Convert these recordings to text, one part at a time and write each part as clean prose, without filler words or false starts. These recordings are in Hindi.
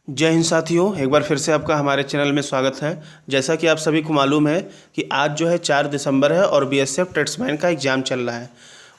जय हिंद साथियों, एक बार फिर से आपका हमारे चैनल में स्वागत है। जैसा कि आप सभी को मालूम है कि आज जो है 4 दिसंबर है और बीएसएफ ट्रेड्समैन का एग्ज़ाम चल रहा है।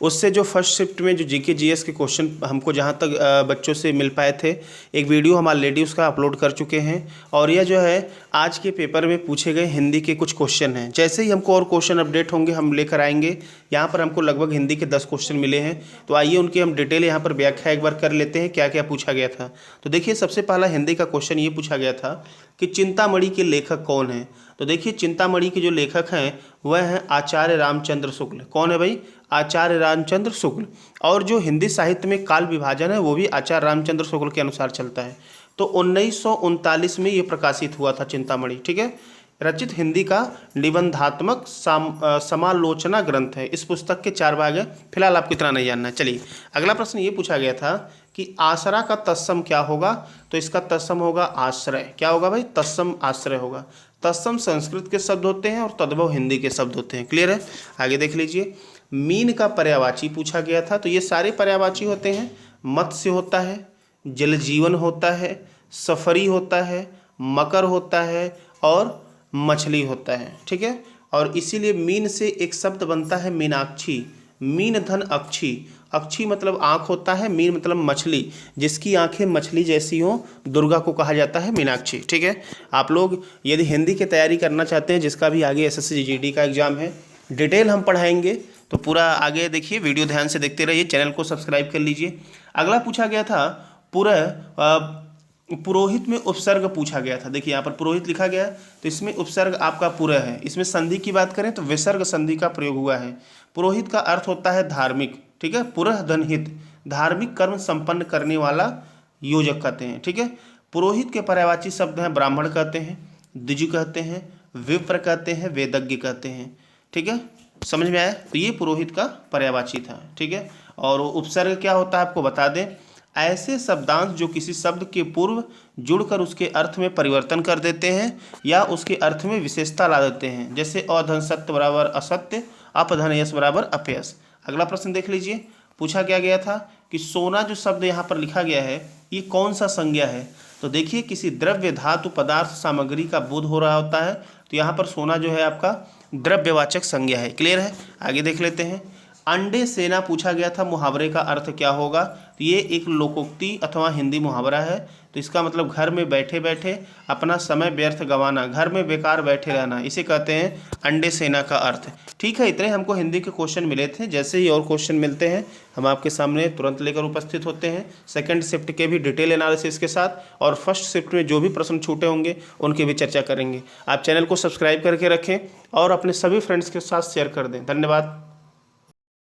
उससे जो फर्स्ट शिफ्ट में जो जीके जीएस के क्वेश्चन हमको जहां तक बच्चों से मिल पाए थे, एक वीडियो हम ऑलरेडी उसका अपलोड कर चुके हैं और यह जो है आज के पेपर में पूछे गए हिंदी के कुछ क्वेश्चन हैं। जैसे ही हमको और क्वेश्चन अपडेट होंगे हम लेकर आएंगे। यहाँ पर हमको लगभग हिंदी के 10 क्वेश्चन मिले हैं, तो आइए उनकी हम डिटेल यहाँ पर व्याख्या एक बार कर लेते हैं क्या क्या पूछा गया था। तो देखिए, सबसे पहला हिंदी का क्वेश्चन ये पूछा गया था कि चिंतामणि के लेखक कौन हैं। तो देखिए, चिंतामणि के जो लेखक हैं वह हैं आचार्य रामचंद्र शुक्ल। कौन है भाई? आचार्य रामचंद्र शुक्ल। और जो हिंदी साहित्य में काल विभाजन है वो भी आचार्य रामचंद्र शुक्ल के अनुसार चलता है। तो 1939 में ये प्रकाशित हुआ था चिंतामणि। ठीक है, रचित हिंदी का निबंधात्मक समालोचना ग्रंथ है। इस पुस्तक के 4 भाग हैं। फिलहाल आपको इतना नहीं जानना है। चलिए, अगला प्रश्न ये पूछा गया था कि आसरा का तत्सम क्या होगा। तो इसका तत्सम होगा आश्रय। क्या होगा भाई? तत्सम आश्रय होगा। तत्सम संस्कृत के शब्द होते हैं और तद्भव हिंदी के शब्द होते हैं। क्लियर है? आगे देख लीजिए, मीन का पर्यायवाची पूछा गया था। तो ये सारे पर्यायवाची होते हैं। मत्स्य होता है, जलजीवन होता है, सफरी होता है, मकर होता है और मछली होता है। ठीक है, और इसीलिए मीन से एक शब्द बनता है मीनाक्षी। मीन धन अक्षी। अक्षी मतलब आँख होता है, मीन मतलब मछली। जिसकी आंखें मछली जैसी हों दुर्गा को कहा जाता है मीनाक्षी। ठीक है, आप लोग यदि हिंदी की तैयारी करना चाहते हैं, जिसका भी आगे एसएससी जीडी का एग्जाम है, डिटेल हम पढ़ाएंगे, तो पूरा आगे देखिए, वीडियो ध्यान से देखते रहिए, चैनल को सब्सक्राइब कर लीजिए। अगला पूछा गया था पुरोहित में उपसर्ग पूछा गया था। देखिए, यहाँ पर पुरोहित लिखा गया है, तो इसमें उपसर्ग आपका पुरः है। इसमें संधि की बात करें तो विसर्ग संधि का प्रयोग हुआ है। पुरोहित का अर्थ होता है धार्मिक। ठीक है, पुरः धनहित, धार्मिक कर्म संपन्न करने वाला योजक कहते हैं। ठीक है, पुरोहित के पर्यायवाची शब्द हैं ब्राह्मण कहते हैं, द्विज कहते हैं, विप्र कहते हैं, वेदज्ञ कहते हैं। ठीक है, समझ में आया? तो ये पुरोहित का पर्यायवाची था। ठीक है, और उपसर्ग क्या होता है आपको बता दें, ऐसे शब्दांश जो किसी शब्द के पूर्व जुड़कर उसके अर्थ में परिवर्तन कर देते हैं या उसके अर्थ में विशेषता ला देते हैं। जैसे अधन सत्य बराबर असत्य, अपधन यश बराबर अपयश। अगला प्रश्न देख लीजिए, पूछा क्या गया था कि सोना जो शब्द यहाँ पर लिखा गया है ये कौन सा संज्ञा है। तो देखिए, किसी द्रव्य धातु पदार्थ सामग्री का बोध हो रहा होता है, तो यहाँ पर सोना जो है आपका द्रव्यवाचक संज्ञा है। क्लियर है? आगे देख लेते हैं, अंडे सेना पूछा गया था, मुहावरे का अर्थ क्या होगा। तो ये एक लोकोक्ति अथवा हिंदी मुहावरा है। तो इसका मतलब घर में बैठे बैठे अपना समय व्यर्थ गंवाना, घर में बेकार बैठे रहना, इसे कहते हैं अंडे सेना का अर्थ। ठीक है, इतने हमको हिंदी के क्वेश्चन मिले थे। जैसे ही और क्वेश्चन मिलते हैं हम आपके सामने तुरंत लेकर उपस्थित होते हैं, सेकंड शिफ्ट के भी डिटेल एनालिसिस के साथ, और फर्स्ट शिफ्ट में जो भी प्रश्न छूटे होंगे उनकी भी चर्चा करेंगे। आप चैनल को सब्सक्राइब करके रखें और अपने सभी फ्रेंड्स के साथ शेयर कर दें। धन्यवाद।